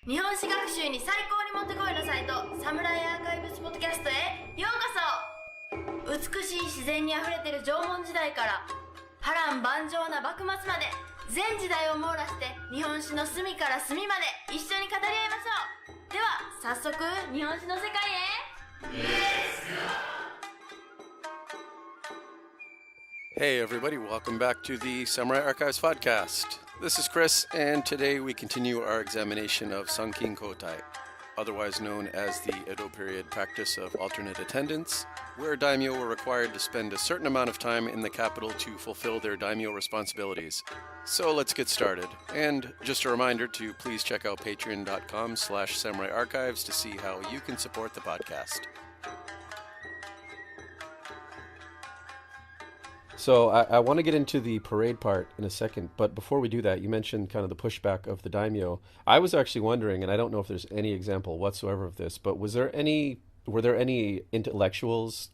日本史学習に最高にもってこいのサイトサムライアーカイブスポッドキャストへようこそ。美しい自然にあふれてる縄文時代から波乱万丈な幕末まで全時代を網羅して日本史の隅から隅まで一緒に語り合いましょう。では早速日本史の世界へ。Hey everybody, welcome back to the Samurai Archives podcast. This is Chris, and today we continue our examination of Sankin Kotai, otherwise known as the Edo-period practice of alternate attendance, where daimyo were required to spend a certain amount of time in the capital to fulfill their daimyo responsibilities. So let's get started. And just a reminder to please check out patreon.com/samuraiarchives to see how you can support the podcast. So I want to get into the parade part in a second, but before we do that, you mentioned kind of the pushback of the daimyo. I was actually wondering, and I don't know if there's any example whatsoever of this, but were there any intellectuals?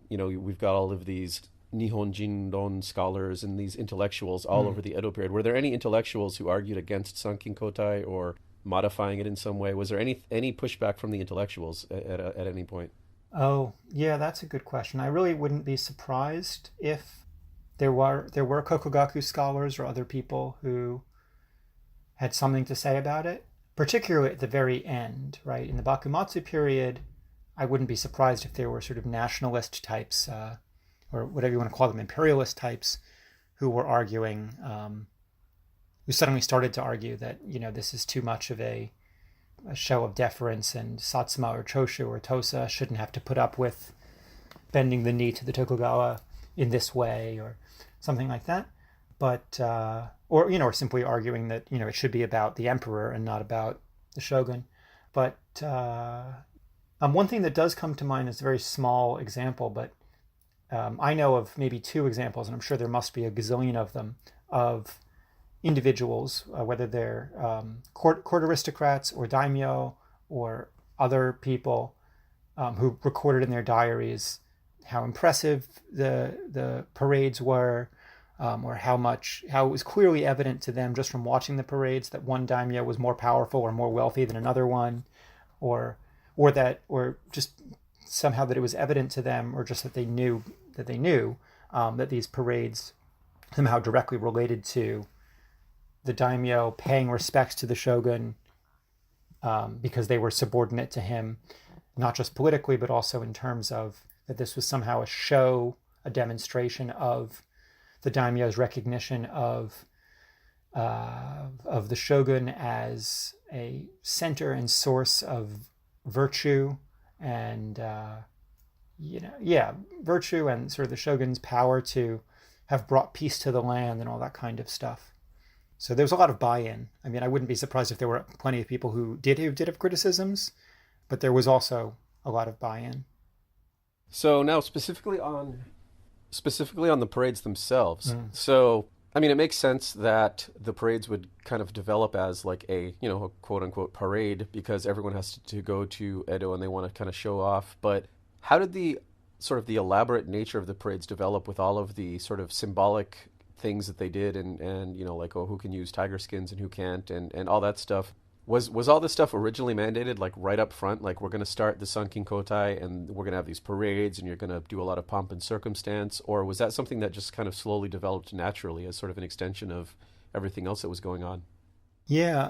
You know, we've got all of these Nihon Jindon scholars and these intellectuals all over the Edo period. Were there any intellectuals who argued against Sankin Kotai or modifying it in some way? Was there any pushback from the intellectuals at any point? Oh, yeah, that's a good question. I really wouldn't be surprised if there were Kokugaku scholars or other people who had something to say about it, particularly at the very end, right? In the Bakumatsu period, I wouldn't be surprised if there were sort of nationalist types, or whatever you want to call them, imperialist types, who were arguing, who suddenly started to argue that, you know, this is too much of a show of deference, and Satsuma or Choshu or Tosa shouldn't have to put up with bending the knee to the Tokugawa in this way, or something like that. But or simply arguing that, you know, it should be about the emperor and not about the shogun. But one thing that does come to mind is a very small example, but I know of maybe two examples, and I'm sure there must be a gazillion of them, of individuals, whether they're court aristocrats or daimyo or other people, who recorded in their diaries how impressive the parades were, or how it was clearly evident to them just from watching the parades that one daimyo was more powerful or more wealthy than another one, or just somehow that it was evident to them, or just that they knew that these parades somehow directly related to the daimyo paying respects to the shogun, because they were subordinate to him, not just politically, but also in terms of that this was somehow a show, a demonstration of the daimyo's recognition of the shogun as a center and source of virtue, and virtue, and sort of the shogun's power to have brought peace to the land and all that kind of stuff. So there was a lot of buy-in. I mean, I wouldn't be surprised if there were plenty of people who did have criticisms, but there was also a lot of buy-in. So now specifically on the parades themselves. So, I mean, it makes sense that the parades would kind of develop as like a quote unquote parade, because everyone has to go to Edo and they want to kind of show off. But how did the sort of the elaborate nature of the parades develop with all of the sort of symbolic things that they did, and like, who can use tiger skins and who can't, and all that stuff? Was all this stuff originally mandated, like right up front, like we're going to start the Sankin Kotai and we're going to have these parades and you're going to do a lot of pomp and circumstance? Or was that something that just kind of slowly developed naturally as sort of an extension of everything else that was going on? Yeah,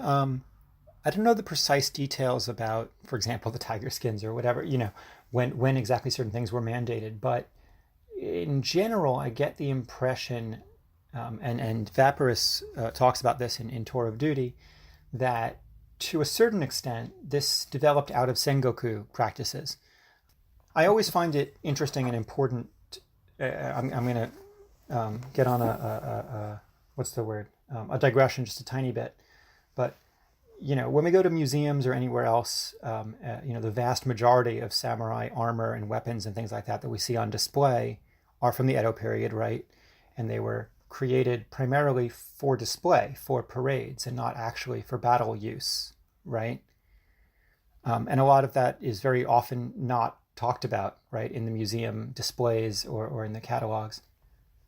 I don't know the precise details about, for example, the tiger skins or whatever, when exactly certain things were mandated. But in general, I get the impression, and Vaporus talks about this in Tour of Duty, that to a certain extent, this developed out of Sengoku practices. I always find it interesting and important. I'm going to get on a digression just a tiny bit. But, when we go to museums or anywhere else, the vast majority of samurai armor and weapons and things like that we see on display are from the Edo period, right? And they were created primarily for display, for parades, and not actually for battle use, right? And a lot of that is very often not talked about, right, in the museum displays or in the catalogs.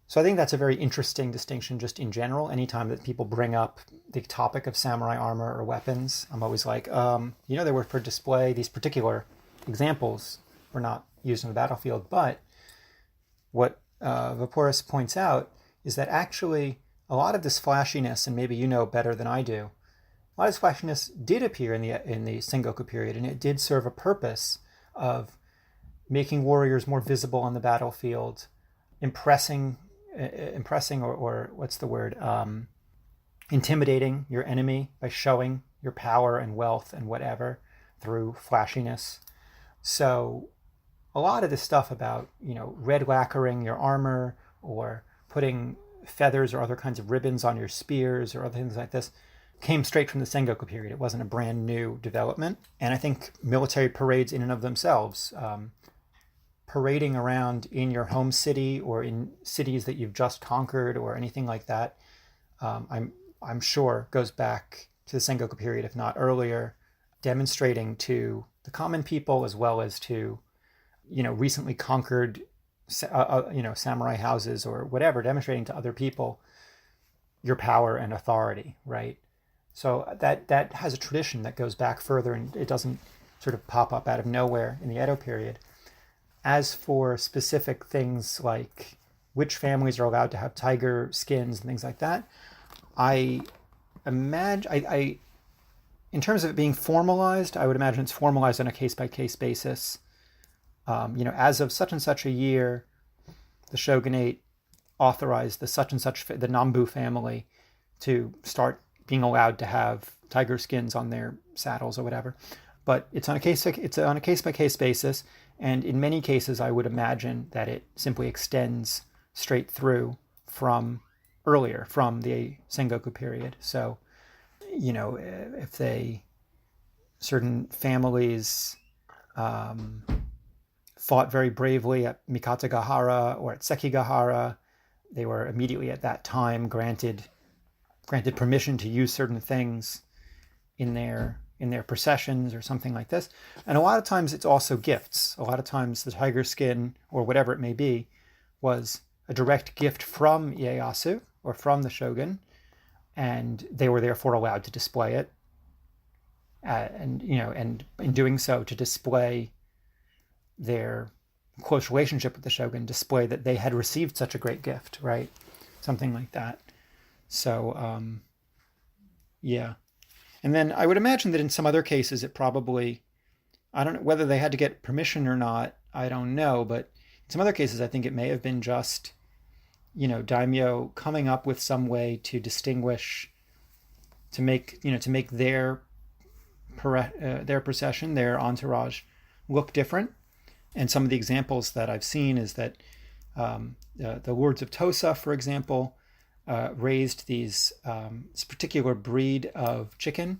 So I think that's a very interesting distinction just in general. Anytime that people bring up the topic of samurai armor or weapons, I'm always like, they were for display. These particular examples were not used on the battlefield. But what Vaporis points out is that actually a lot of this flashiness, and maybe you know better than I do, a lot of this flashiness did appear in the Sengoku period, and it did serve a purpose of making warriors more visible on the battlefield, impressing or what's the word, intimidating your enemy by showing your power and wealth and whatever through flashiness. So a lot of this stuff about, red lacquering your armor or putting feathers or other kinds of ribbons on your spears or other things like this came straight from the Sengoku period. It wasn't a brand new development. And I think military parades in and of themselves, parading around in your home city or in cities that you've just conquered or anything like that, I'm sure goes back to the Sengoku period, if not earlier, demonstrating to the common people as well as to, recently conquered, samurai houses or whatever, demonstrating to other people your power and authority, right? So that has a tradition that goes back further, and it doesn't sort of pop up out of nowhere in the Edo period. As for specific things like which families are allowed to have tiger skins and things like that, I imagine, in terms of it being formalized, I would imagine it's formalized on a case-by-case basis. As of such and such a year, the shogunate authorized the such and such, the Nambu family, to start being allowed to have tiger skins on their saddles or whatever. But it's on a case-by-case basis, and in many cases, I would imagine that it simply extends straight through from the Sengoku period. So, if certain families fought very bravely at Mikatagahara or at Sekigahara, they were immediately at that time granted permission to use certain things in their processions or something like this. And a lot of times it's also gifts. A lot of times the tiger skin or whatever it may be was a direct gift from Ieyasu or from the shogun, and they were therefore allowed to display it. And in doing so, to display their close relationship with the shogun, display that they had received such a great gift, right? Something like that. So, yeah. And then I would imagine that in some other cases, it probably, I don't know whether they had to get permission or not, I don't know, but in some other cases, I think it may have been just, daimyo coming up with some way to distinguish, to make their procession, their entourage look different. And some of the examples that I've seen is that the lords of Tosa, for example, raised this particular breed of chicken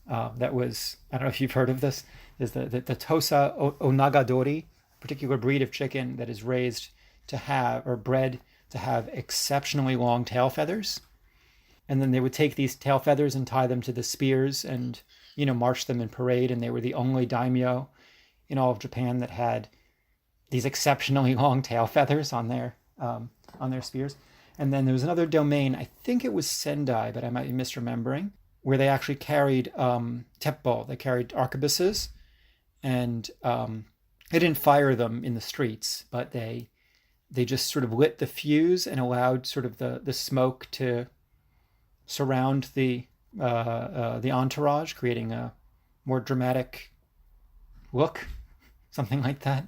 that was, I don't know if you've heard of this, is the Tosa Onagadori, particular breed of chicken that is raised to have, or bred to have, exceptionally long tail feathers. And then they would take these tail feathers and tie them to the spears and, march them in parade. And they were the only daimyo in all of Japan that had these exceptionally long tail feathers on their spears. And then there was another domain, I think it was Sendai, but I might be misremembering, where they actually carried teppo, they carried arquebuses, and they didn't fire them in the streets, but they just sort of lit the fuse and allowed sort of the smoke to surround the entourage, creating a more dramatic look, something like that.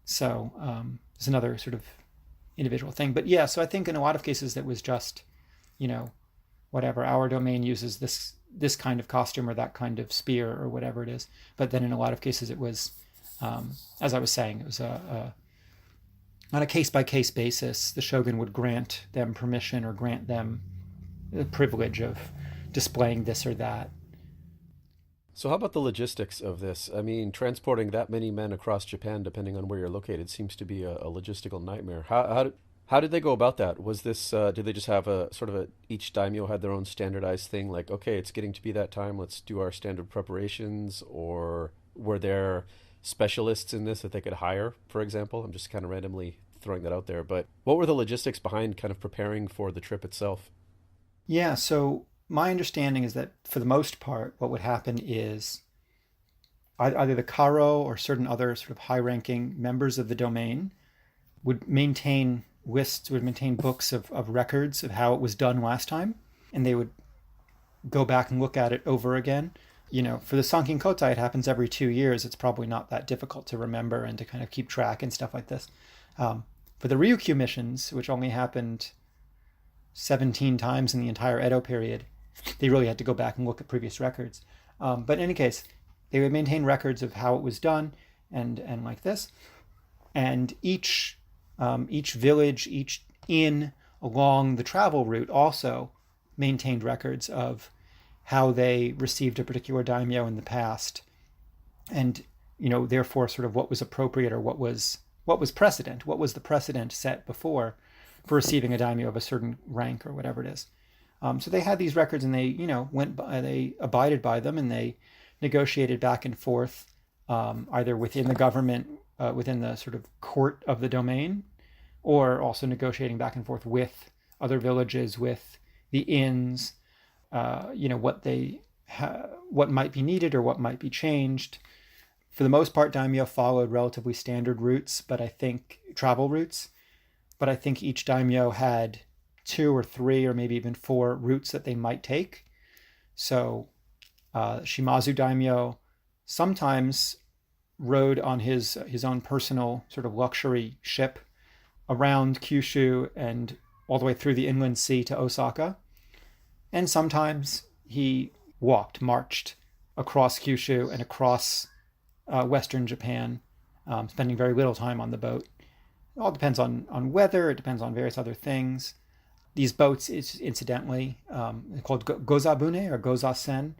So it's another sort of individual thing. But yeah, so I think in a lot of cases that was just, whatever, our domain uses this kind of costume or that kind of spear or whatever it is. But then in a lot of cases it was, as I was saying, it was on a case-by-case basis. The shogun would grant them permission or grant them the privilege of displaying this or that. So how about the logistics of this? I mean, transporting that many men across Japan, depending on where you're located, seems to be a logistical nightmare. How did they go about that? Was this, did they just have each daimyo had their own standardized thing, like, okay, it's getting to be that time, let's do our standard preparations? Or were there specialists in this that they could hire, for example? I'm just kind of randomly throwing that out there. But what were the logistics behind kind of preparing for the trip itself? Yeah, so my understanding is that for the most part, what would happen is either the Karo or certain other sort of high-ranking members of the domain would maintain lists, would maintain books of records of how it was done last time, and they would go back and look at it over again. For the Sankin Kotai, it happens every 2 years. It's probably not that difficult to remember and to kind of keep track and stuff like this. For the Ryukyu missions, which only happened 17 times in the entire Edo period, they really had to go back and look at previous records. But in any case, they would maintain records of how it was done and like this. And each village, each inn along the travel route also maintained records of how they received a particular daimyo in the past, and therefore sort of what was appropriate or what was precedent, what was the precedent set before for receiving a daimyo of a certain rank or whatever it is. So they had these records, and they they abided by them, and they negotiated back and forth, either within the government, within the sort of court of the domain, or also negotiating back and forth with other villages, with the inns, what might be needed or what might be changed. For the most part, daimyo followed relatively standard routes, travel routes. But I think each daimyo had 2 or 3 or maybe even 4 routes that they might take. So Shimazu daimyo sometimes rode on his own personal sort of luxury ship around Kyushu and all the way through the inland sea to Osaka. And sometimes he marched across Kyushu and across Western Japan, spending very little time on the boat. It all depends on weather. It depends on various other things. These boats, incidentally, called gozabune or gozasen,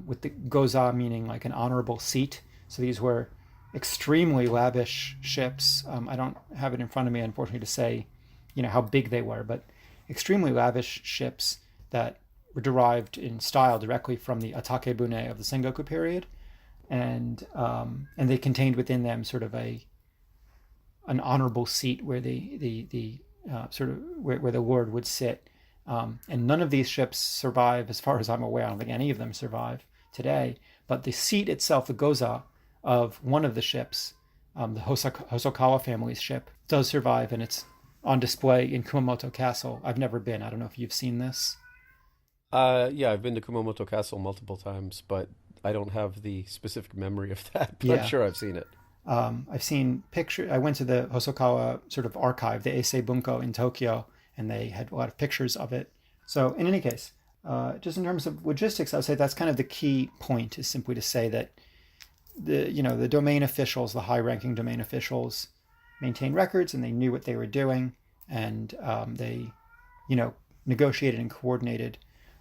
with the goza meaning like an honorable seat. So these were extremely lavish ships. I don't have it in front of me, unfortunately, to say, how big they were, but extremely lavish ships that were derived in style directly from the atakebune of the Sengoku period, and they contained within them sort of an honorable seat where the sort of where the lord would sit. And none of these ships survive, as far as I'm aware. I don't think any of them survive today. But the seat itself, the goza of one of the ships, the Hosokawa family's ship, does survive, and it's on display in Kumamoto Castle. I've never been. I don't know if you've seen this. Yeah, I've been to Kumamoto Castle multiple times, but I don't have the specific memory of that. But I'm sure I've seen it. I've seen pictures. I went to the Hosokawa sort of archive, the Eisei Bunko in Tokyo, and they had a lot of pictures of it. So in any case, just in terms of logistics, I would say that's kind of the key point, is simply to say that the domain officials, the high-ranking domain officials, maintained records, and they knew what they were doing, and they negotiated and coordinated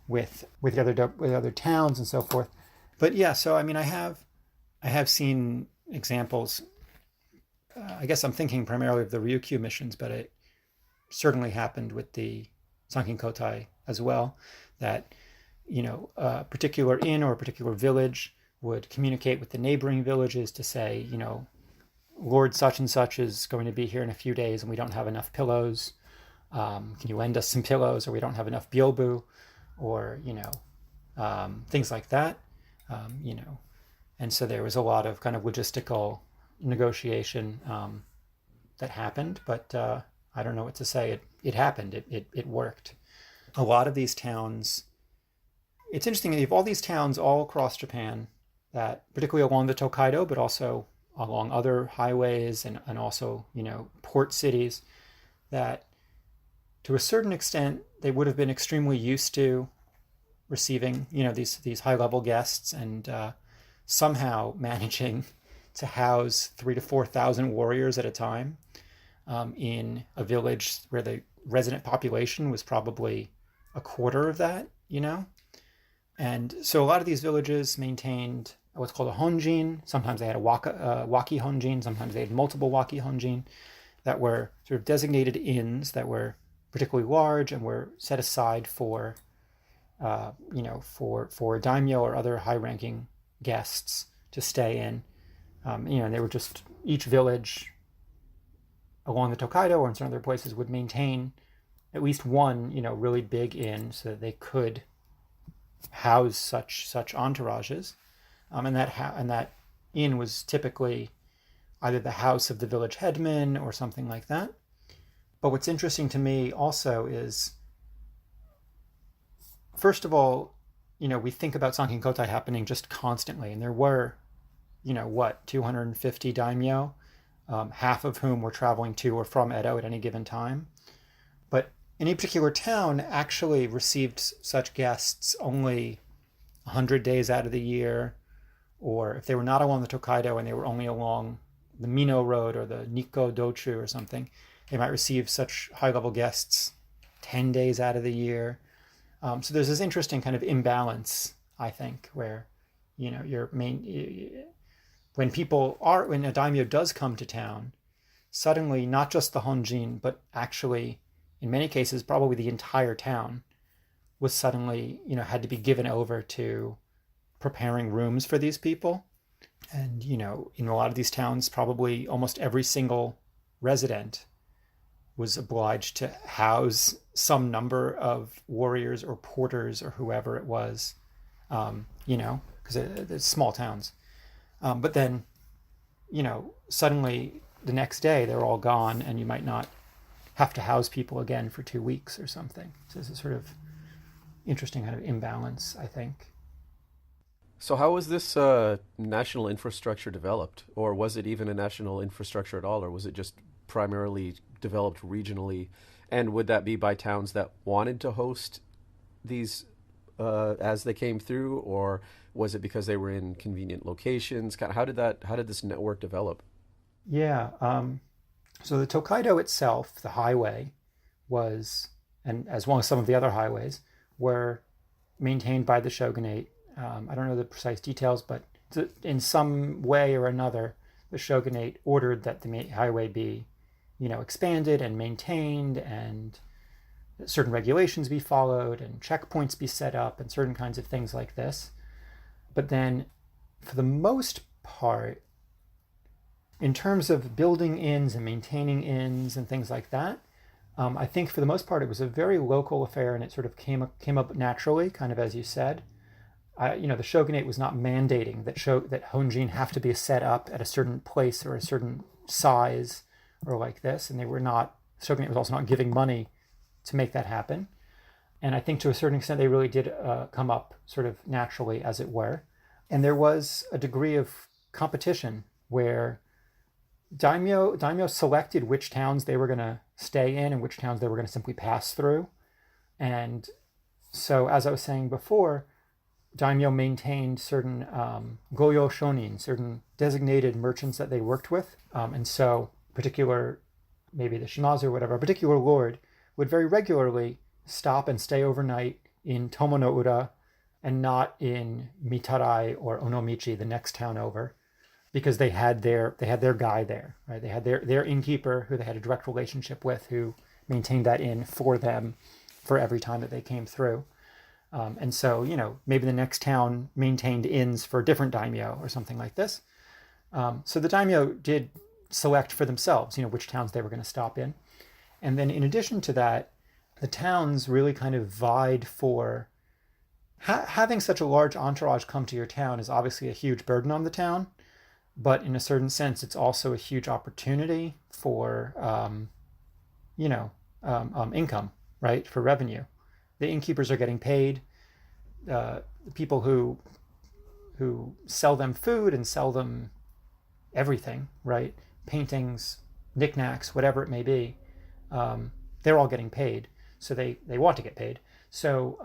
with other towns and so forth. But yeah, so I mean, I have seen examples. I guess I'm thinking primarily of the Ryukyu missions, but it certainly happened with the Sankin Kotai as well, that a particular inn or a particular village would communicate with the neighboring villages to say, Lord such and such is going to be here in a few days and we don't have enough pillows. Can you lend us some pillows? Or we don't have enough byobu, or things like that. And so there was a lot of kind of logistical negotiation that happened, but I don't know what to say. It happened. It worked. A lot of these towns, it's interesting, you have all these towns all across Japan that, particularly along the Tokaido, but also along other highways and also, port cities, that to a certain extent, they would have been extremely used to receiving, these high-level guests, and somehow managing to house 3,000 to 4,000 warriors at a time in a village where the resident population was probably a quarter of that, And so a lot of these villages maintained what's called a honjin. Sometimes they had a waki honjin. Sometimes they had multiple waki honjin that were sort of designated inns that were particularly large and were set aside for daimyo or other high-ranking guests to stay in. And they were just, each village along the Tokaido or in some other places would maintain at least one, really big inn so that they could house such entourages. And that inn was typically either the house of the village headman or something like that. But what's interesting to me also is, first of all, we think about Sankin Kotai happening just constantly, and there were, 250 daimyo, half of whom were traveling to or from Edo at any given time. But any particular town actually received such guests only 100 days out of the year, or if they were not along the Tokaido and they were only along the Mino Road or the Nikko Dochu or something, they might receive such high-level guests 10 days out of the year. So there's this interesting kind of imbalance, I think, where, when a daimyo does come to town, suddenly not just the honjin, but actually, in many cases, probably the entire town was suddenly, had to be given over to preparing rooms for these people. And, in a lot of these towns, probably almost every single resident was obliged to house some number of warriors or porters or whoever it was, because it's small towns. But then, suddenly the next day they're all gone and you might not have to house people again for 2 weeks or something. So it's a sort of interesting kind of imbalance, I think. So how was this national infrastructure developed? Or was it even a national infrastructure at all? Or was it just primarily developed regionally? And would that be by towns that wanted to host these as they came through? Or was it because they were in convenient locations? How did this network develop? Yeah. So the Tokaido itself, the highway, was, and as well as some of the other highways, were maintained by the shogunate. I don't know the precise details, but in some way or another, the shogunate ordered that the highway be, expanded and maintained, and certain regulations be followed, and checkpoints be set up, and certain kinds of things like this. But then, for the most part, in terms of building inns and maintaining inns and things like that, I think for the most part it was a very local affair, and it sort of came up naturally, kind of as you said. The shogunate was not mandating that honjin have to be set up at a certain place or a certain size or like this, and shogunate was also not giving money to make that happen. And I think to a certain extent they really did come up sort of naturally, as it were. And there was a degree of competition where daimyo selected which towns they were going to stay in and which towns they were going to simply pass through. And so, as I was saying before, daimyo maintained certain goyo shonin, certain designated merchants that they worked with. And so maybe the shimazu or whatever, a particular lord would very regularly stop and stay overnight in Tomonoura and not in Mitarai or Onomichi, the next town over, because they had their guy there, right? They had their innkeeper who they had a direct relationship with, who maintained that inn for them for every time that they came through. And so, maybe the next town maintained inns for a different daimyo or something like this. So the daimyo did select for themselves, which towns they were going to stop in. And then in addition to that, the towns really kind of vied for having such a large entourage come to your town is obviously a huge burden on the town, but in a certain sense, it's also a huge opportunity for, income, right? For revenue. The innkeepers are getting paid. The people who sell them food and sell them everything, right? Paintings, knickknacks, whatever it may be, they're all getting paid. So they want to get paid. So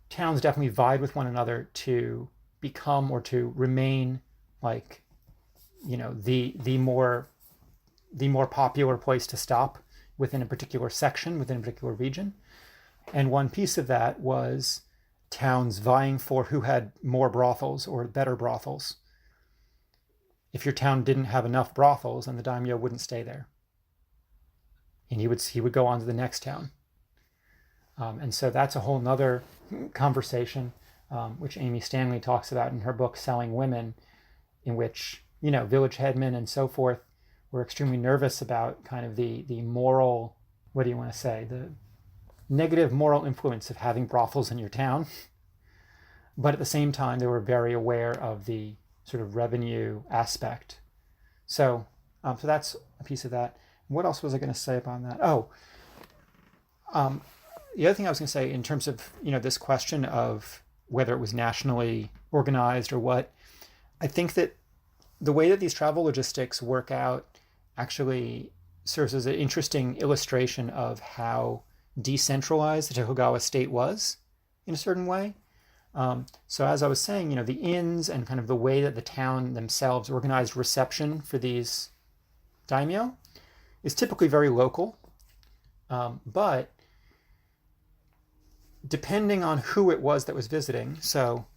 towns definitely vied with one another to become or to remain like, the more popular place to stop within a particular section, within a particular region. And one piece of that was towns vying for who had more brothels or better brothels. If your town didn't have enough brothels, then the daimyo wouldn't stay there, and he would go on to the next town. And so that's a whole nother conversation, which Amy Stanley talks about in her book Selling Women, in which village headmen and so forth were extremely nervous about kind of the moral, what do you want to say, the negative moral influence of having brothels in your town. But at the same time, they were very aware of the sort of revenue aspect. So that's a piece of that. What else was I going to say about that? The other thing I was going to say in terms of, this question of whether it was nationally organized or what, I think that the way that these travel logistics work out actually serves as an interesting illustration of how decentralized the Tokugawa state was in a certain way. So as I was saying, the inns and kind of the way that the town themselves organized reception for these daimyo is typically very local. But depending on who it was that was visiting, so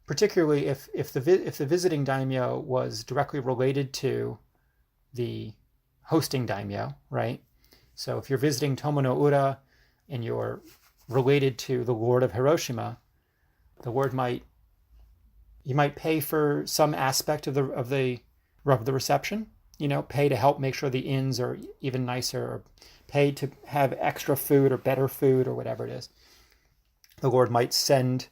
particularly if the visiting daimyo was directly related to the hosting daimyo, right? So if you're visiting Tomono Ura and you're related to the Lord of Hiroshima, you might pay for some aspect of the reception, pay to help make sure the inns are even nicer, or pay to have extra food or better food or whatever it is. The Lord might send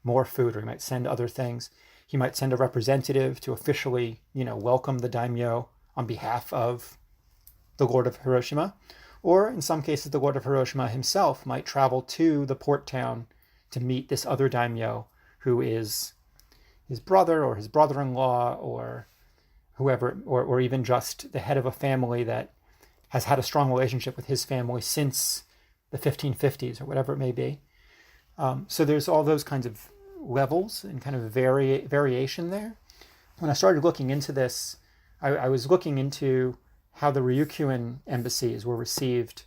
more food, or he might send other things. He might send a representative to officially, welcome the daimyo on behalf of the Lord of Hiroshima. Or in some cases, the Lord of Hiroshima himself might travel to the port town to meet this other daimyo who is his brother or his brother-in-law or whoever, or even just the head of a family that has had a strong relationship with his family since the 1550s or whatever it may be. So there's all those kinds of levels and kind of variation there. When I started looking into this, I was looking into how the Ryukyuan embassies were received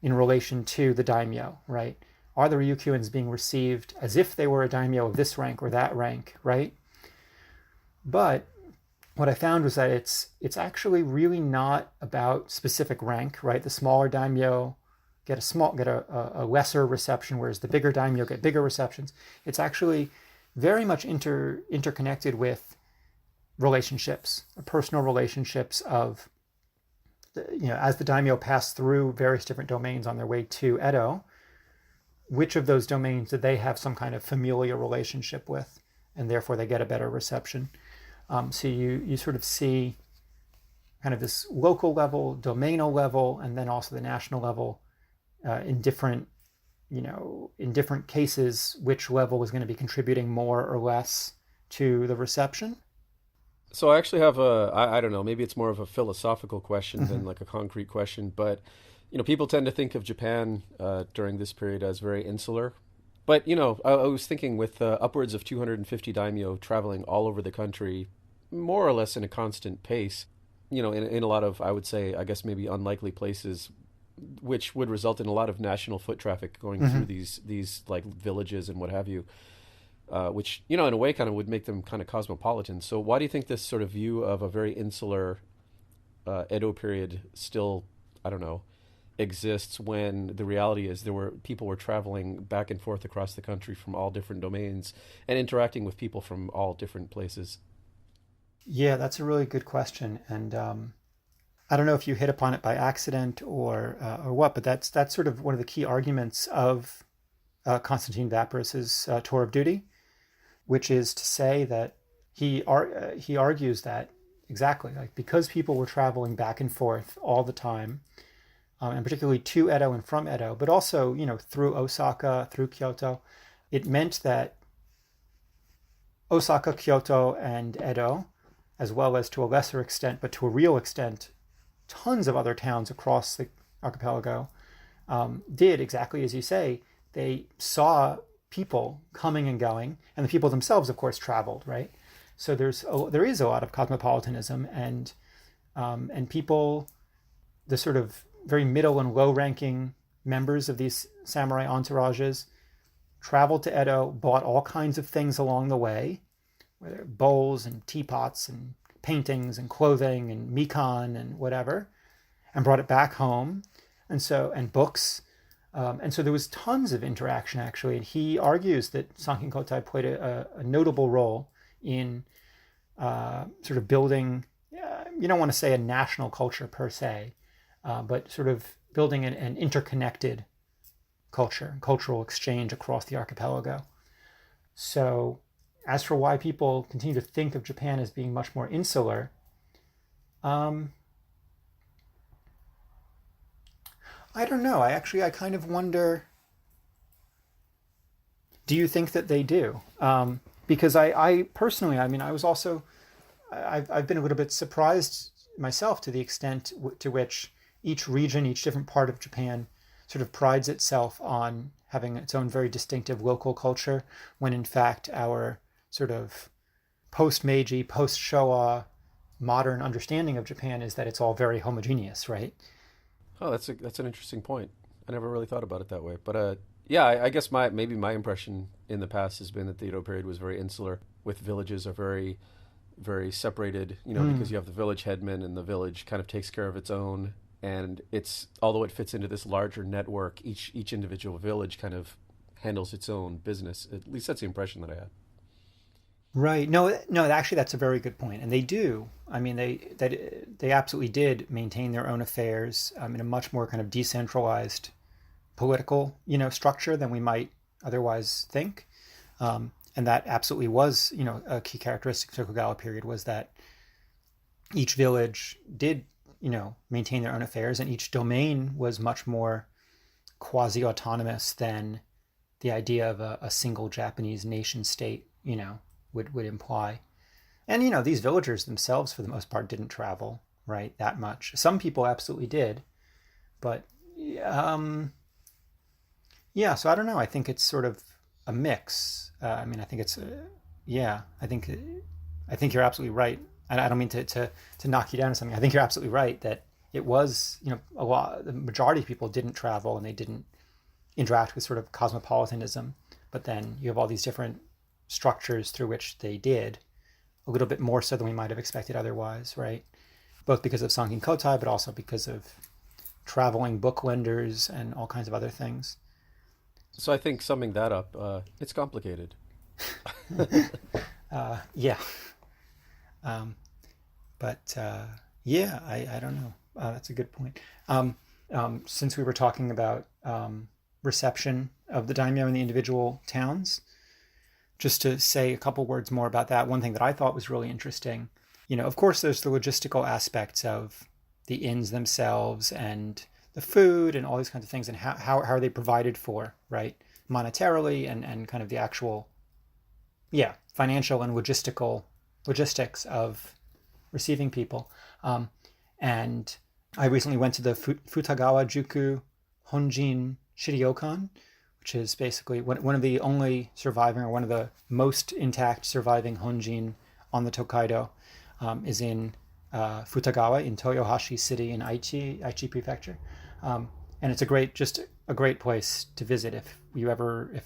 in relation to the daimyo, right? Are the Ryukyuans being received as if they were a daimyo of this rank or that rank, right? But what I found was that it's actually really not about specific rank, right? The smaller daimyo get a lesser reception, whereas the bigger daimyo get bigger receptions. It's actually very much interconnected with relationships, personal relationships of, as the daimyo pass through various different domains on their way to Edo, which of those domains did they have some kind of familial relationship with, and therefore they get a better reception. So you sort of see kind of this local level, domainal level, and then also the national level in different cases, which level is going to be contributing more or less to the reception. So I actually have I don't know, maybe it's more of a philosophical question than like a concrete question, but people tend to think of Japan during this period as very insular. But, I was thinking with upwards of 250 daimyo traveling all over the country, more or less in a constant pace, in a lot of, I would say, I guess maybe unlikely places, which would result in a lot of national foot traffic going through these like villages and what have you, which, in a way kind of would make them kind of cosmopolitan. So why do you think this sort of view of a very insular Edo period still, I don't know, exists when the reality is people were traveling back and forth across the country from all different domains and interacting with people from all different places? Yeah, that's a really good question, and I don't know if you hit upon it by accident or what, but that's sort of one of the key arguments of Konstantin Vaporus's Tour of Duty, which is to say that he argues that exactly, like, because people were traveling back and forth all the time, and particularly to Edo and from Edo, but also, through Osaka, through Kyoto, it meant that Osaka, Kyoto, and Edo, as well as to a lesser extent, but to a real extent, tons of other towns across the archipelago, did exactly as you say. They saw people coming and going, and the people themselves, of course, traveled, right? So there is a lot of cosmopolitanism, and people, the sort of very middle and low-ranking members of these samurai entourages, traveled to Edo, bought all kinds of things along the way, whether bowls and teapots and paintings and clothing and mikan and whatever, and brought it back home, and books. And so there was tons of interaction, actually. And he argues that Sankin Kotai played a notable role in sort of building you don't want to say a national culture per se, but sort of building an interconnected cultural exchange across the archipelago. So as for why people continue to think of Japan as being much more insular, I don't know. I kind of wonder, do you think that they do? Because I personally, I mean, I've been a little bit surprised myself to the extent to which each region, each different part of Japan sort of prides itself on having its own very distinctive local culture, when in fact our sort of post-Meiji, post-Showa modern understanding of Japan is that it's all very homogeneous, right? Oh, that's an interesting point. I never really thought about it that way. But yeah, I guess maybe my impression in the past has been that the Edo period was very insular, with villages are very, very separated, because you have the village headman and the village kind of takes care of its own. And although it fits into this larger network, each individual village kind of handles its own business. At least that's the impression that I had. Right. No, actually, that's a very good point. And they do. I mean, they absolutely did maintain their own affairs in a much more kind of decentralized political, structure than we might otherwise think. And that absolutely was, a key characteristic of the Tokugawa period, was that each village did, maintain their own affairs, and each domain was much more quasi-autonomous than the idea of a single Japanese nation state, would imply. And, these villagers themselves, for the most part, didn't travel, right, that much. Some people absolutely did. But, so I don't know. I think it's sort of a mix. I think it's, I think you're absolutely right. I don't mean to knock you down or something. I think you're absolutely right that it was, the majority of people didn't travel and they didn't interact with sort of cosmopolitanism. But then you have all these different structures through which they did, a little bit more so than we might have expected otherwise, right? Both because of Sankin Kotai, but also because of traveling book lenders and all kinds of other things. So I think summing that up, it's complicated. Yeah. I don't know. That's a good point. Since we were talking about reception of the daimyo in the individual towns, just to say a couple words more about that, one thing that I thought was really interesting, of course, there's the logistical aspects of the inns themselves and the food and all these kinds of things, and how are they provided for, right, monetarily, and kind of the actual, financial and logistics of receiving people. And I recently went to the Futagawa Juku Honjin Shiryokan, which is basically one of the only surviving, or one of the most intact surviving honjin on the Tokaido, is in Futagawa in Toyohashi City in Aichi Prefecture. And it's a great place to visit if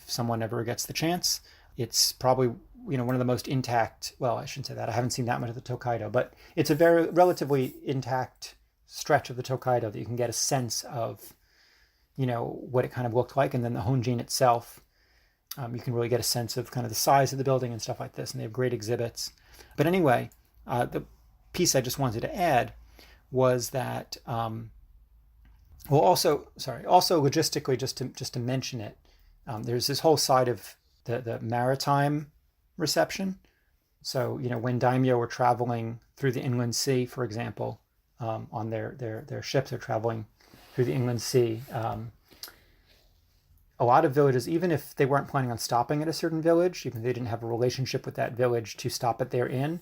someone ever gets the chance. It's probably, one of the most intact, well, I shouldn't say that, I haven't seen that much of the Tokaido, but it's a very relatively intact stretch of the Tokaido that you can get a sense of, what it kind of looked like. And then the honjin itself, you can really get a sense of kind of the size of the building and stuff like this. And they have great exhibits. But anyway, the piece I just wanted to add was that, also logistically, just to mention it, there's this whole side of the maritime reception. So, when daimyo were traveling through the inland sea, for example, on their ships, are traveling through the inland sea. A lot of villages, even if they weren't planning on stopping at a certain village, even if they didn't have a relationship with that village to stop at their inn,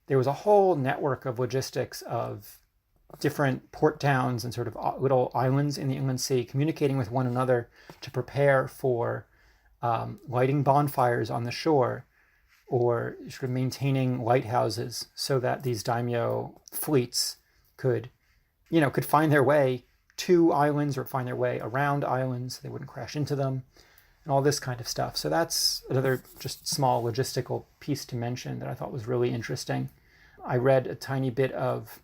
there was a whole network of logistics of different port towns and sort of little islands in the inland sea communicating with one another to prepare for lighting bonfires on the shore, or sort of maintaining lighthouses so that these daimyo fleets could find their way to islands or find their way around islands. They wouldn't crash into them, and all this kind of stuff. So that's another just small logistical piece to mention that I thought was really interesting. I read a tiny bit of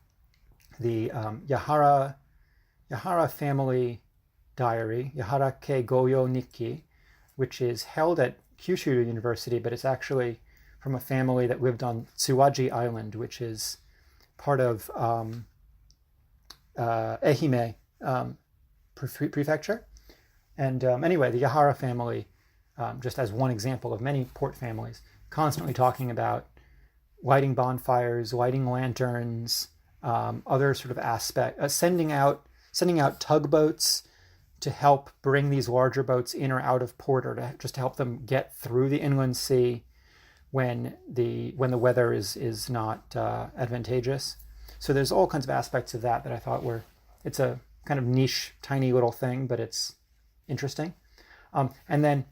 the Yahara family diary, Yahara Kei Goyo Nikki, which is held at Kyushu University, but it's actually from a family that lived on Tsuwaji Island, which is part of Ehime prefecture. And anyway, the Yahara family, just as one example of many port families, constantly talking about lighting bonfires, lighting lanterns, other sort of aspect, sending out tugboats to help bring these larger boats in or out of port, or to help them get through the inland sea when the weather is not advantageous. So there's all kinds of aspects of that I thought it's a kind of niche, tiny little thing, but it's interesting. And then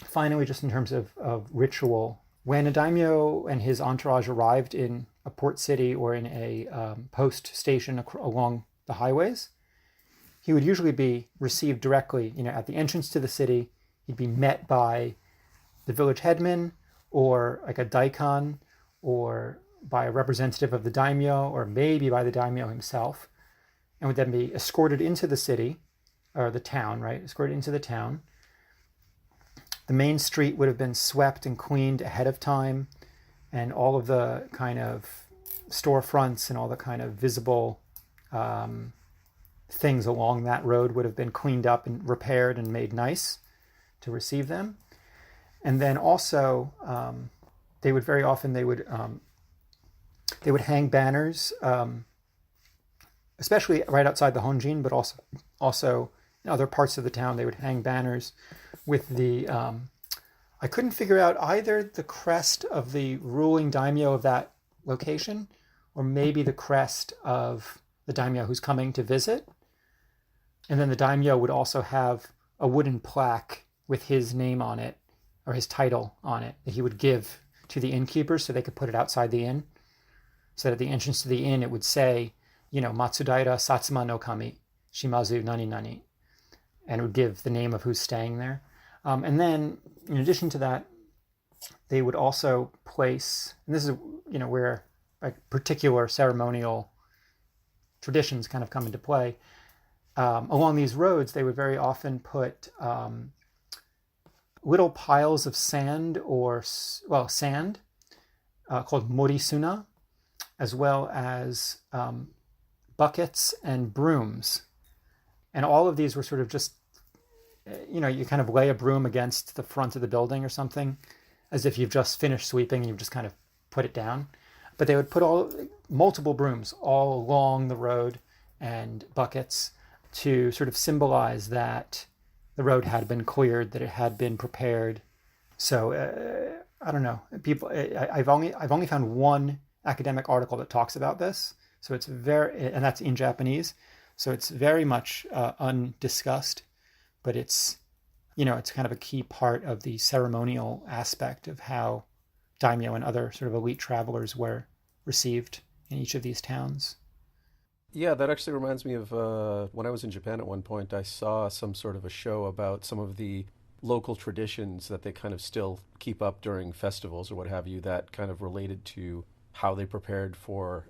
finally, just in terms of ritual, when a daimyo and his entourage arrived in a port city or in a post station along the highways, he would usually be received directly, at the entrance to the city. He'd be met by the village headman, or like a daikon, or by a representative of the daimyo, or maybe by the daimyo himself, and would then be escorted into the city, or the town, right? Escorted into the town. The main street would have been swept and cleaned ahead of time, and all of the kind of storefronts and all the kind of visible things along that road would have been cleaned up and repaired and made nice to receive them. And then also, they would hang banners, especially right outside the Honjin, but also in other parts of the town. They would hang banners with the I couldn't figure out either the crest of the ruling daimyo of that location, or maybe the crest of the daimyo who's coming to visit. And then the daimyo would also have a wooden plaque with his name on it, or his title on it, that he would give to the innkeepers so they could put it outside the inn. So that at the entrance to the inn, it would say, Matsudaira Satsuma no Kami, Shimazu Nani Nani. And it would give the name of who's staying there. And then, in addition to that, they would also place, and this is, where like particular ceremonial traditions kind of come into play. Along these roads, they would very often put little piles of sand sand called morisuna, as well as buckets and brooms. And all of these were sort of just, you kind of lay a broom against the front of the building or something, as if you've just finished sweeping and you've just kind of put it down. But they would put multiple brooms all along the road and buckets to sort of symbolize that the road had been cleared, that it had been prepared. So I don't know. I've only found one academic article that talks about this. So it's and that's in Japanese. So it's very much undiscussed, but it's kind of a key part of the ceremonial aspect of how daimyo and other sort of elite travelers were received in each of these towns. Yeah, that actually reminds me of when I was in Japan at one point, I saw some sort of a show about some of the local traditions that they kind of still keep up during festivals or what have you, that kind of related to how they prepared for,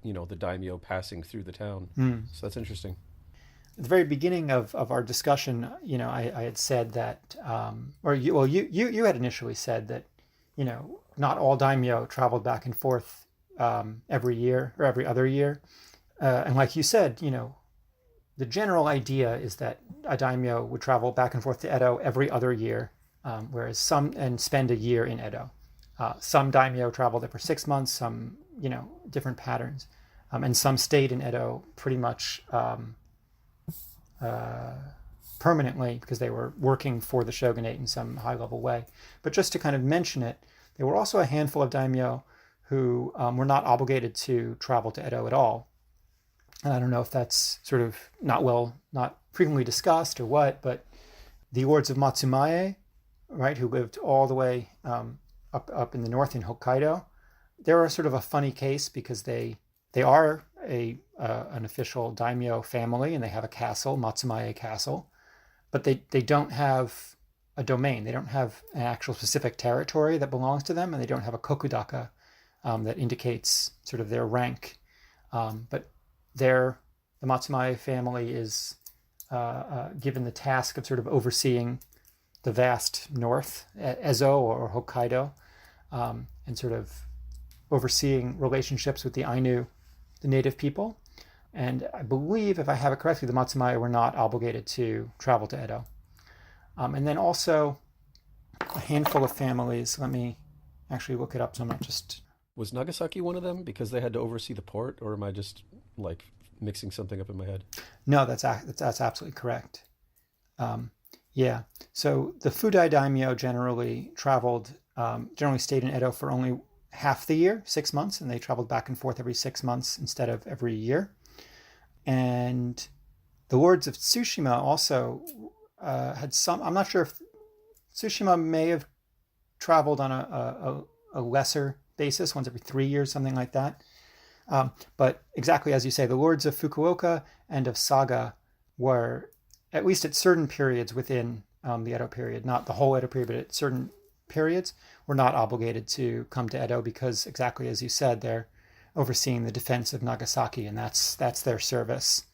the daimyo passing through the town. So that's interesting. At the very beginning of our discussion, I had said that, you had initially said that, not all daimyo traveled back and forth every year or every other year. And like you said, the general idea is that a daimyo would travel back and forth to Edo every other year, whereas and spend a year in Edo. Some daimyo traveled there for 6 months, some, different patterns. And some stayed in Edo pretty much permanently because they were working for the shogunate in some high-level way. But just to kind of mention it, there were also a handful of daimyo who were not obligated to travel to Edo at all. And I don't know if that's sort of not frequently discussed or what, but the lords of Matsumae, right, who lived all the way up in the north in Hokkaido, they're sort of a funny case because they are an official daimyo family and they have a castle, Matsumae Castle, but they don't have a domain. They don't have an actual specific territory that belongs to them, and they don't have a kokudaka that indicates sort of their rank. But the Matsumae family is given the task of sort of overseeing the vast north, Ezo or Hokkaido, and sort of overseeing relationships with the Ainu, the native people. And I believe, if I have it correctly, the Matsumaya were not obligated to travel to Edo. And then also a handful of families, let me actually look it up so I'm not just... Was Nagasaki one of them because they had to oversee the port, or am I just like mixing something up in my head? No, that's absolutely correct. Yeah. So the Fudai Daimyo generally stayed in Edo for only half the year, 6 months, and they traveled back and forth every 6 months instead of every year. And the lords of Tsushima also had some, I'm not sure if Tsushima may have traveled on a lesser basis, once every 3 years, something like that. But exactly as you say, the lords of Fukuoka and of Saga were, at least at certain periods within the Edo period, not the whole Edo period, but at certain periods, were not obligated to come to Edo because, exactly as you said, they're overseeing the defense of Nagasaki, and that's their service.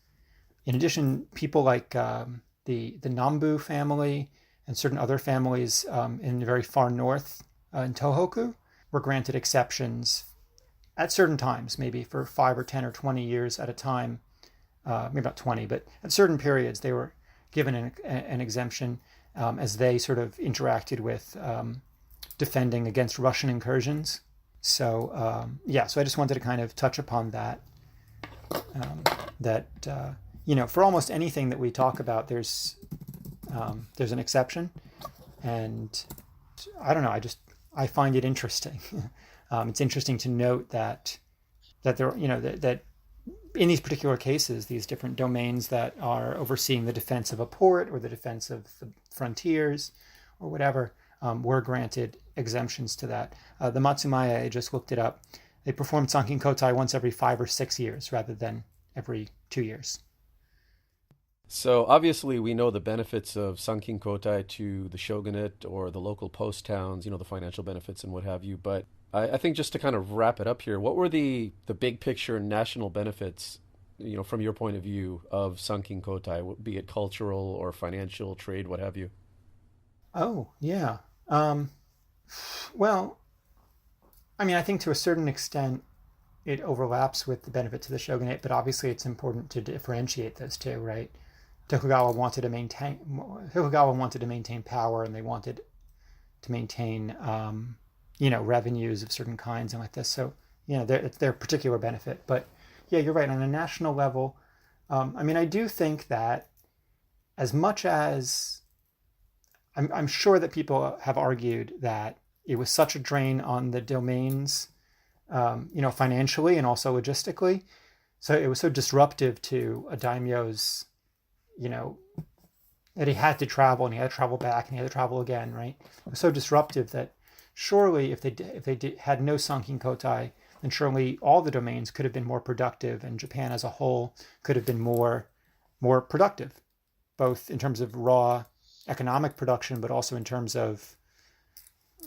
In addition, people like the Nambu family and certain other families in the very far north in Tohoku were granted exceptions at certain times, maybe for 5 or 10 or 20 years at a time, maybe not 20, but at certain periods they were given an exemption as they sort of interacted with defending against Russian incursions. So so I just wanted to kind of touch upon that, for almost anything that we talk about, there's an exception. And I don't know, I find it interesting. It's interesting to note that there, that in these particular cases, these different domains that are overseeing the defense of a port or the defense of the frontiers or whatever, were granted exemptions to that. The Matsumaya, I just looked it up, they performed Sankin Kotai once every 5 or 6 years rather than every 2 years. So obviously we know the benefits of Sankin Kotai to the shogunate or the local post towns, the financial benefits and what have you. But I think just to kind of wrap it up here, what were the big picture national benefits, from your point of view, of Sankin Kotai, be it cultural or financial, trade, what have you? Oh, yeah. Well, I mean, I think to a certain extent it overlaps with the benefit to the shogunate, but obviously it's important to differentiate those two, right? Tokugawa wanted to maintain power, and they wanted to maintain, revenues of certain kinds and like this. So, it's their particular benefit. But yeah, you're right. On a national level, I do think that as much as I'm sure that people have argued that it was such a drain on the domains, financially and also logistically. So it was so disruptive to a daimyo's, that he had to travel and he had to travel back and he had to travel again, right? It was so disruptive that surely if they had no Sankin Kotai, then surely all the domains could have been more productive, and Japan as a whole could have been more productive, both in terms of raw economic production, but also in terms of,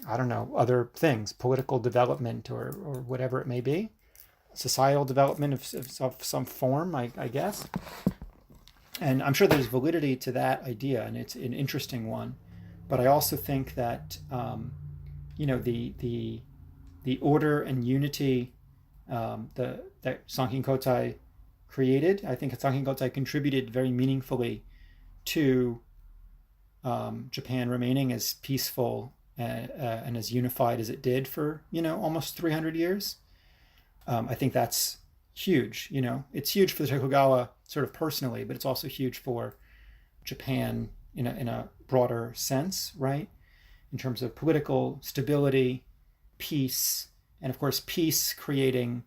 I don't know, other things, political development or whatever it may be, societal development of some form, I guess. And I'm sure there's validity to that idea, and it's an interesting one. But I also think that, the order and unity that Sankin Kotai created, I think Sankin Kotai contributed very meaningfully to Japan remaining as peaceful and as unified as it did for, almost 300 years. I think that's huge. It's huge for the Tokugawa sort of personally, but it's also huge for Japan in a broader sense, right? In terms of political stability, peace, and of course peace creating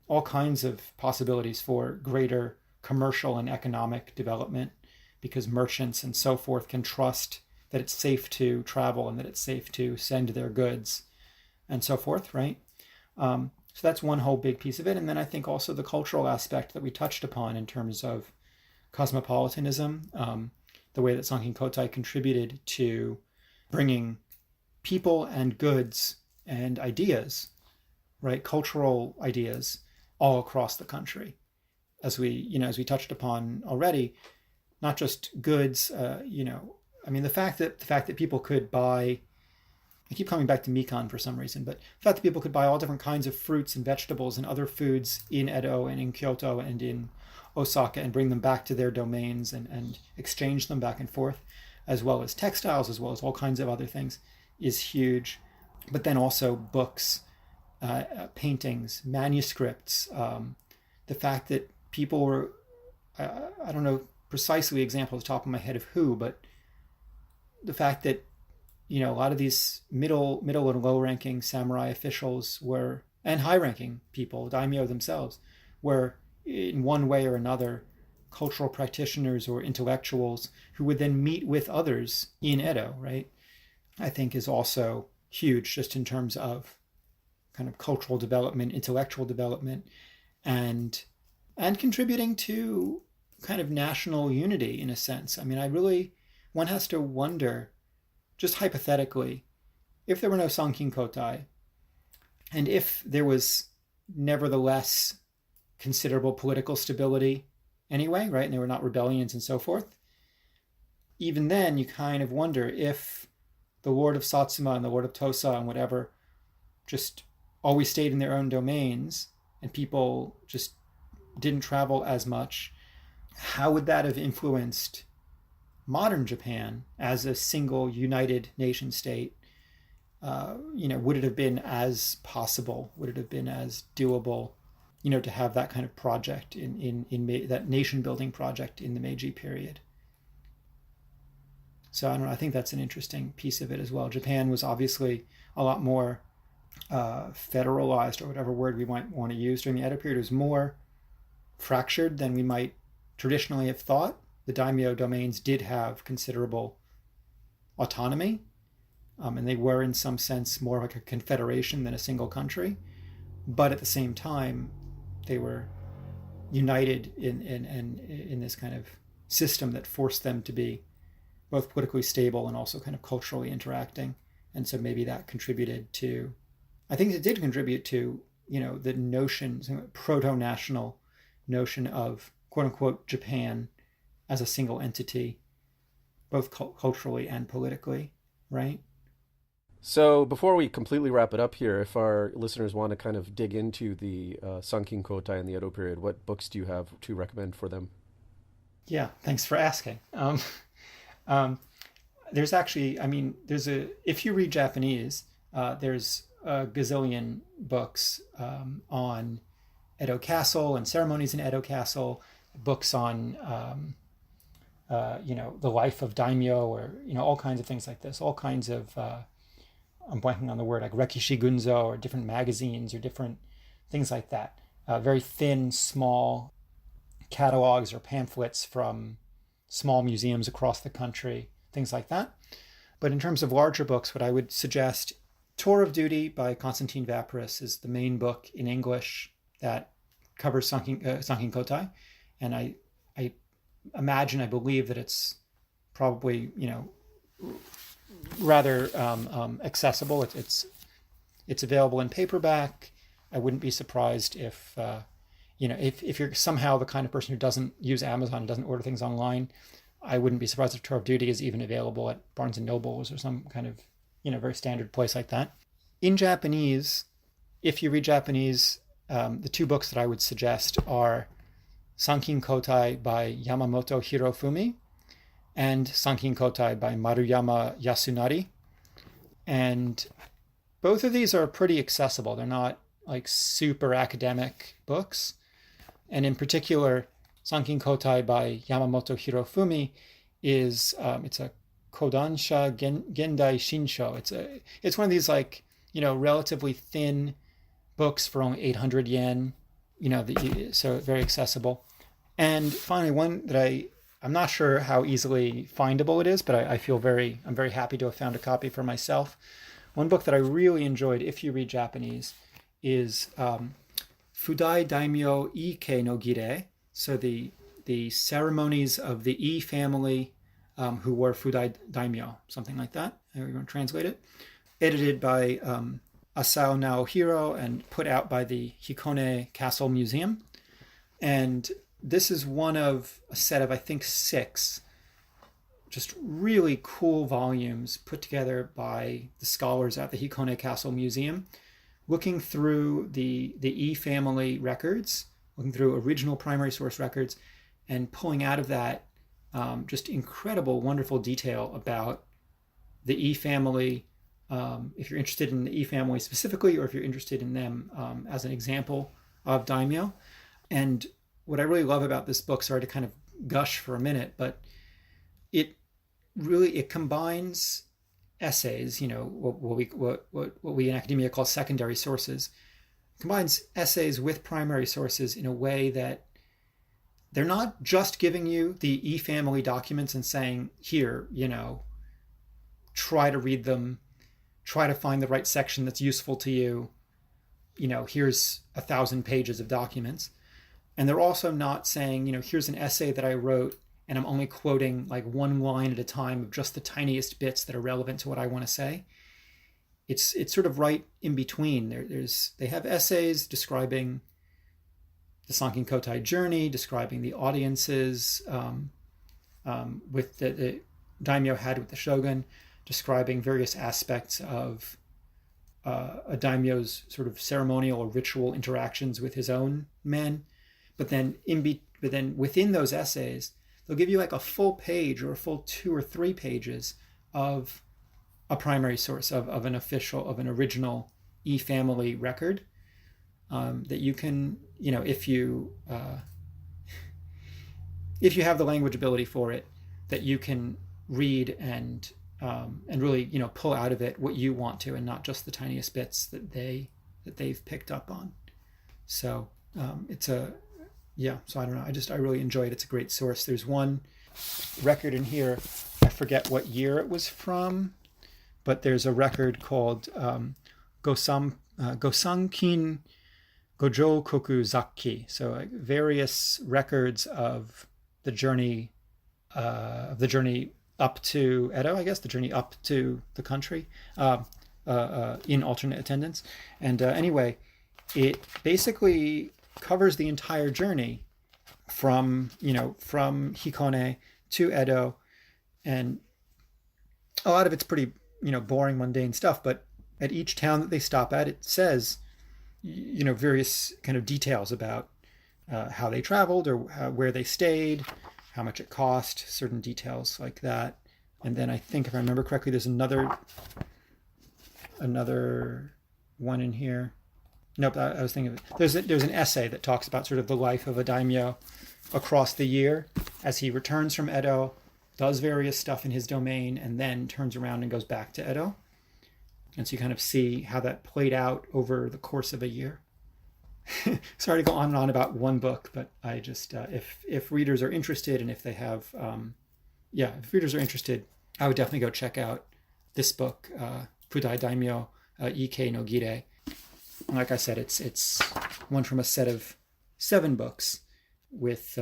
all kinds of possibilities for greater commercial and economic development, because merchants and so forth can trust that it's safe to travel and that it's safe to send their goods and so forth, right? So that's one whole big piece of it. And then I think also the cultural aspect that we touched upon in terms of cosmopolitanism, the way that Sankin Kotai contributed to bringing people and goods and ideas, right, cultural ideas, all across the country. As we touched upon already, not just goods, the fact that people could buy I keep coming back to Mikan for some reason, but the fact that people could buy all different kinds of fruits and vegetables and other foods in Edo and in Kyoto and in Osaka and bring them back to their domains and exchange them back and forth, as well as textiles, as well as all kinds of other things, is huge. But then also books, paintings, manuscripts, the fact that people were, I don't know precisely the example off the top of my head of who, but the fact that, you know, a lot of these middle and low-ranking samurai officials were, and high-ranking people, daimyo themselves, were in one way or another cultural practitioners or intellectuals who would then meet with others in Edo, right? I think is also huge just in terms of kind of cultural development, intellectual development, and contributing to kind of national unity in a sense. I mean, one has to wonder, just hypothetically, if there were no Sankin Kotai, and if there was nevertheless considerable political stability anyway, right? And there were not rebellions and so forth. Even then, you kind of wonder if the Lord of Satsuma and the Lord of Tosa and whatever just always stayed in their own domains and people just didn't travel as much, how would that have influenced modern Japan as a single united nation state? Would it have been as possible? Would it have been as doable, to have that kind of project in that nation building project in the Meiji period? So I don't know. I think that's an interesting piece of it as well. Japan was obviously a lot more federalized, or whatever word we might want to use during the Edo period. It was more fractured than we might traditionally have thought. The daimyo domains did have considerable autonomy, and they were in some sense more like a confederation than a single country. But at the same time, they were united in this kind of system that forced them to be both politically stable and also kind of culturally interacting. And so maybe that contributed to, I think it did contribute to, the notion, proto-national notion of quote unquote Japan as a single entity, both culturally and politically, right? So before we completely wrap it up here, if our listeners want to kind of dig into the Sankin Kotai and the Edo period, what books do you have to recommend for them? Yeah, thanks for asking. There's actually, if you read Japanese, there's a gazillion books on Edo Castle and ceremonies in Edo Castle, books on, the life of daimyo, or, all kinds of things like this, all kinds of, I'm blanking on the word, like Rekishi Gunzo, or different magazines or different things like that. Very thin, small catalogs or pamphlets from small museums across the country, things like that. But in terms of larger books, what I would suggest, Tour of Duty by Konstantin Vaparis is the main book in English that covers Sankin Kotai. And I believe that it's probably, rather accessible. It's available in paperback. I wouldn't be surprised if you're somehow the kind of person who doesn't use Amazon, doesn't order things online, I wouldn't be surprised if Tour of Duty is even available at Barnes and Nobles or some kind of, very standard place like that. In Japanese, if you read Japanese, the two books that I would suggest are Sankin Kotai by Yamamoto Hirofumi and Sankin Kotai by Maruyama Yasunari. And both of these are pretty accessible. They're not like super academic books. And in particular, Sankin Kotai by Yamamoto Hirofumi is, it's a Kodansha Gendai Shinsho. It's one of these relatively thin books for only 800 yen, so very accessible. And finally, one that I'm not sure how easily findable it is, but I'm very happy to have found a copy for myself. One book that I really enjoyed, if you read Japanese, is Fudai Daimyo Ike no Gire. So the ceremonies of the E family who were Fudai Daimyo, something like that. How you want to translate it? Edited by Asao Naohiro and put out by the Hikone Castle Museum. And this is one of a set of, I think, 6 just really cool volumes put together by the scholars at the Hikone Castle Museum, looking through the E family records, looking through original primary source records, and pulling out of that just incredible, wonderful detail about the E family. If you're interested in the E family specifically, or if you're interested in them as an example of daimyo. And what I really love about this book, sorry to kind of gush for a minute, but it combines essays, what we in academia call secondary sources, combines essays with primary sources in a way that they're not just giving you the E family documents and saying, here, try to read them, try to find the right section that's useful to you. Here's 1,000 pages of documents. And they're also not saying, here's an essay that I wrote and I'm only quoting like one line at a time of just the tiniest bits that are relevant to what I want to say. It's sort of right in between. They have essays describing the Sankin Kotai journey, describing the audiences with the daimyo had with the shogun, describing various aspects of a daimyo's sort of ceremonial or ritual interactions with his own men. But then within those essays, they'll give you like a full page or a full 2 or 3 pages of a primary source of an original E family record that you can, if you have the language ability for it, that you can read and really, pull out of it what you want to, and not just the tiniest bits that they've picked up on. So so I don't know. I really enjoy it. It's a great source. There's one record in here. I forget what year it was from, but there's a record called Gosankin Gojo Koku Zaki. So various records of the journey up to Edo, I guess, the journey up to the country in alternate attendance. And anyway, it basically covers the entire journey from Hikone to Edo, and a lot of it's pretty, boring, mundane stuff, but at each town that they stop at, it says, various kind of details about how they traveled or where they stayed, how much it cost, certain details like that. And then I think, if I remember correctly, there's another one in here. Nope, I was thinking of it. There's an essay that talks about sort of the life of a daimyo across the year as he returns from Edo, does various stuff in his domain, and then turns around and goes back to Edo. And so you kind of see how that played out over the course of a year. Sorry to go on and on about one book, but I just, if readers are interested, and if they have, if readers are interested, I would definitely go check out this book, Fudai Daimyo Ike no Gire. Like I said, it's one from a set of 7 books. With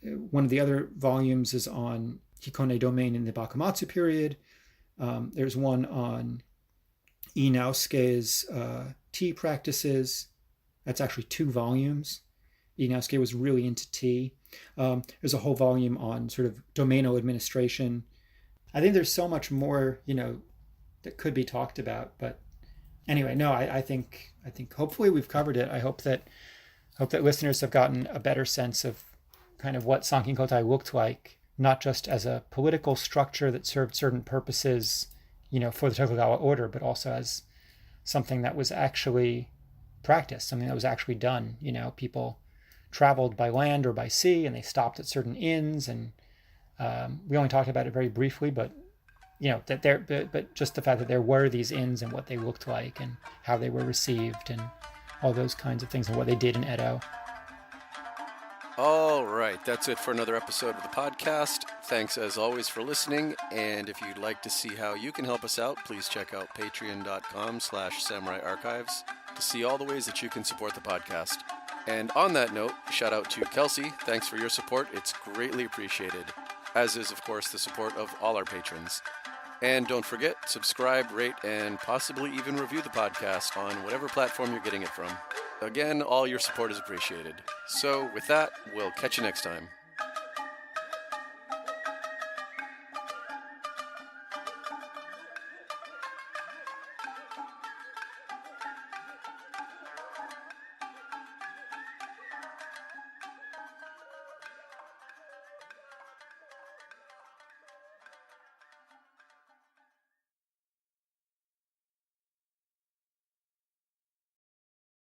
one of the other volumes is on Hikone domain in the Bakumatsu period. There's one on Inaosuke's tea practices. That's actually 2 volumes. Inaosuke was really into tea. There's a whole volume on sort of domainal administration. I think there's so much more, that could be talked about. But anyway, no, I think hopefully we've covered it. I hope that listeners have gotten a better sense of kind of what Sankin Kotai looked like, not just as a political structure that served certain purposes, for the Tokugawa order, but also as something that was actually practiced, something that was actually done. People traveled by land or by sea, and they stopped at certain inns, and we only talked about it very briefly, but but just the fact that there were these inns and what they looked like and how they were received and all those kinds of things and what they did in Edo. All right, that's it for another episode of the podcast. Thanks as always for listening, and if you'd like to see how you can help us out, please check out patreon.com/samuraiarchives to see all the ways that you can support the podcast. And on that note, shout out to Kelsey. Thanks for your support. It's greatly appreciated, as is, of course, the support of all our patrons. And don't forget, subscribe, rate, and possibly even review the podcast on whatever platform you're getting it from. Again, all your support is appreciated. So with that, we'll catch you next time.